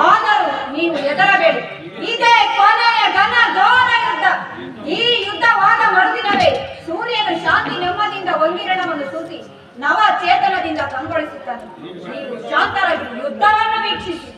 ಆದರೂ ನೀವು ಹೆದರಬೇಡಿ, ಇದೇ ಕೊನೆಯ ಘನ ಘೋರ ಯುದ್ಧ. ಈ ಯುದ್ಧವಾದ ಮರುದಿನವೇ ಸೂರ್ಯನು ಶಾಂತಿ ನೆಮ್ಮದಿಯಿಂದ ಒಂದಿರಣವನ್ನು ಸೂಸಿ ನವ ಚೇತನದಿಂದ ಕಂಗೊಳಿಸುತ್ತಾನೆ. ನೀವು ಶಾಂತರಾಗಿ ಯುದ್ಧವನ್ನು ವೀಕ್ಷಿಸಿ.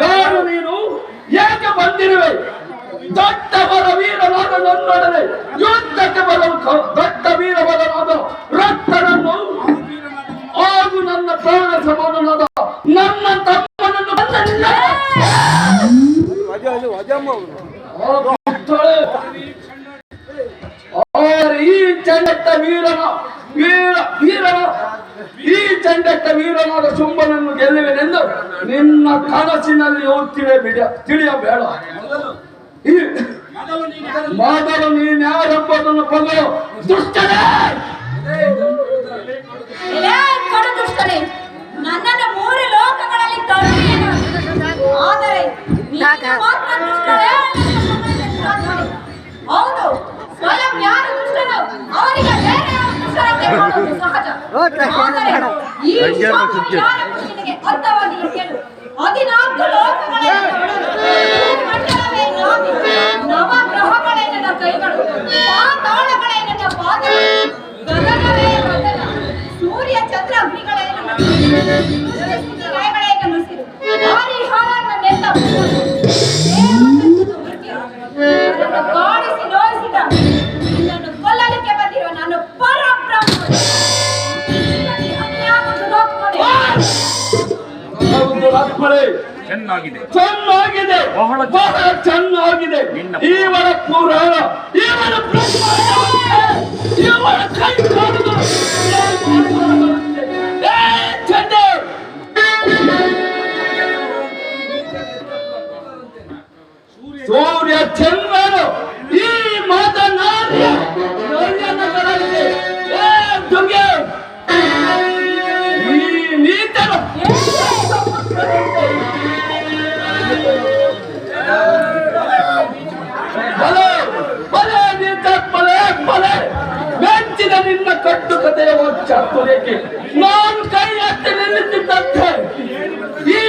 ಯಾರು ನೀನು? ಏಕೆ ಬಂದಿರುವೆ? ದೊಡ್ಡ ವೀರನಾದ ನನ್ನೊಡನೆ ಯುದ್ಧಕ್ಕೆ ಬರಲು ದೊಡ್ಡ ವೀರವರನಾದ ರಕ್ತನನ್ನು ಹಾಗೂ ನನ್ನ ಪ್ರಾಣ ಸಮಾನನಾದ ನನ್ನ ತಮ್ಮನನ್ನು ಈ ಚಂಡಟ್ಟ ಈ ಚಂಡಟ್ಟ ವೀರನಾದ ಶುಂಭನನ್ನು ಗೆಲ್ಲುವೆನೆಂದು ನಿನ್ನ ಕನಸಿನಲ್ಲಿ ಹೋಗ್ತಿವೆ ತಿಳಿಯಬೇಡ. ಮೊದಲು ನೀನ್ಯಾರೆಂಬುದನ್ನು ಪಗಲು ದುಷ್ಟನೇ. ನನ್ನನ್ನು ಮೂರು ಲೋಕಗಳಲ್ಲಿ ತರುವೆನು, ಆದರೆ ಹೌದು, ಸ್ವಯಂ ಯಾರು ದುಷ್ಟನೋ ಅವರಿಗೆ ಬೇರೆ ದುಷ್ಟರಂತೆ ಕಾಣುವುದು ಸಹಜ. ಈ ನಿನಗೆ ಅರ್ಥವಾಗಿ ಕೇಳು. 14 ಲೋಕಗಳೇ ಮಂಡಲವೇ ನವಗ್ರಹಗಳೇ ನನ್ನ ಕೈಗಳು, ಪಾತಾಳಗಳೇ ನನ್ನ ಪಾದಗಳು, ಗಗನವೇ ಗಗನ, ಸೂರ್ಯ ಚಂದ್ರ ಅಗ್ನಿಗಳೇ ನನ್ನ ಸಿರು, ಹರಿಹರ ನನ್ನೆಲ್ಲ ಕಾಡಿಸಿ ನೋಯಿಸಿದ ನಿನ್ನನ್ನು ಕೊಲ್ಲಲಿಕ್ಕೆ ಬಂದಿರುವ ನಾನು ಪರಬ್ರಹ್ಮ. ಚೆನ್ನಾಗಿದೆ, ಬಹಳ ಚೆನ್ನಾಗಿದೆ. ಇವರ ಪುರಾಣ, ಇವರ ಇವರ ಕೈ ಸೂರ್ಯ ಚಂದ್ರನು ಈ ಮಾತನಾಡಿಯ ನಗರಕ್ಕೆ ಈ ನೀತನು ಮೆಚ್ಚಿದ ನಿನ್ನ ಕಟ್ಟು ಕಥೆಯ ಚಾತುರ್ಯಕ್ಕೆ ನಾನು ಕೈ ಎತ್ತಿ ನಿಲ್ಲಿಸಿದ್ದಂತೆ ಈ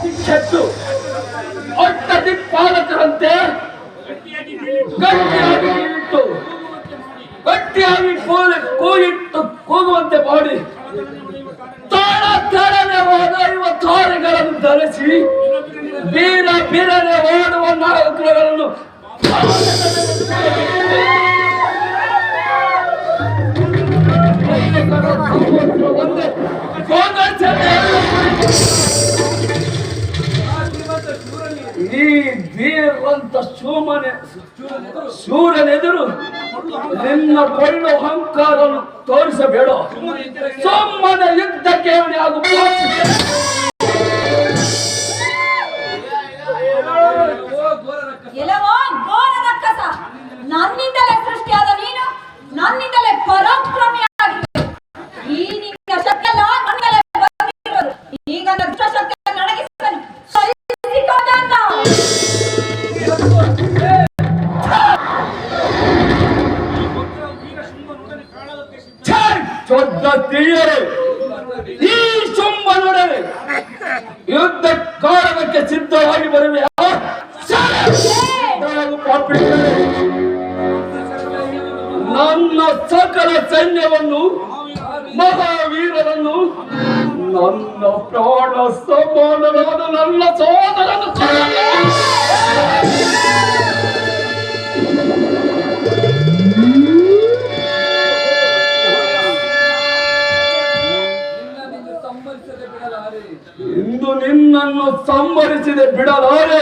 ಶಿಕ್ಷೆತ್ತು ಒಟ್ಟ ದಿಕ್ಪಾಲಕರಂತೆ ಗಟ್ಟಿಯಾಗಿ ಕೂಗುವಂತೆ ಮಾಡಿ ತಾಳನೆ ಹೋದ ಇವ ತಾರೆಗಳನ್ನು ಧರಿಸಿ ಬೀರನೆ ಓಡುವ ನಾಯಕರುಗಳನ್ನು ಅಂತ ಶೂರನೆದುರು ನಿನ್ನ ಕೊಳ್ಳು ಅಹಂಕಾರವನ್ನು ತೋರಿಸಬೇಡ. ಸುಮ್ಮನೆ ಯುದ್ಧಕ್ಕೆ ಹಾಗೂ ಎಲ್ಲವೋ ಘೋರ ರಕ್ಕಸ, ನನ್ನಿಂದಲೇ ಸೃಷ್ಟಿಯಾದ ನೀನು ನನ್ನಿಂದಲೇ ಪರಾಕ್ರಮಿಯಾಗಿರುವೆ. ಈ ನಿನ್ನ ಶಕ್ತಿಯಲ್ಲ ನನ್ನಿಂದಲೇ ಬಂದಿರುವುದು. ಈಗ ದುಷ್ಟ ಶಕ್ತಿಯನ್ನು ಅಡಗಿಸಲು ಸಹಿಸಿಕೊಂಡಂತ ಈ ಶುಂಭನೊಡನೆ ಯುದ್ಧ ಕಾರಣಕ್ಕೆ ಸಿದ್ಧವಾಗಿ ಬರುವೆ. ನನ್ನ ಸಕಲ ಸೈನ್ಯವನ್ನು ಮಹಾವೀರರನ್ನು ನನ್ನ ಪ್ರಾಣ ಸಮಾನರಾದ ನನ್ನ ಸೋದರನು ಇಂದು ನಿನ್ನನ್ನು ಸಂಹರಿಸಿದೆ ಬಿಡಲಾರೆ.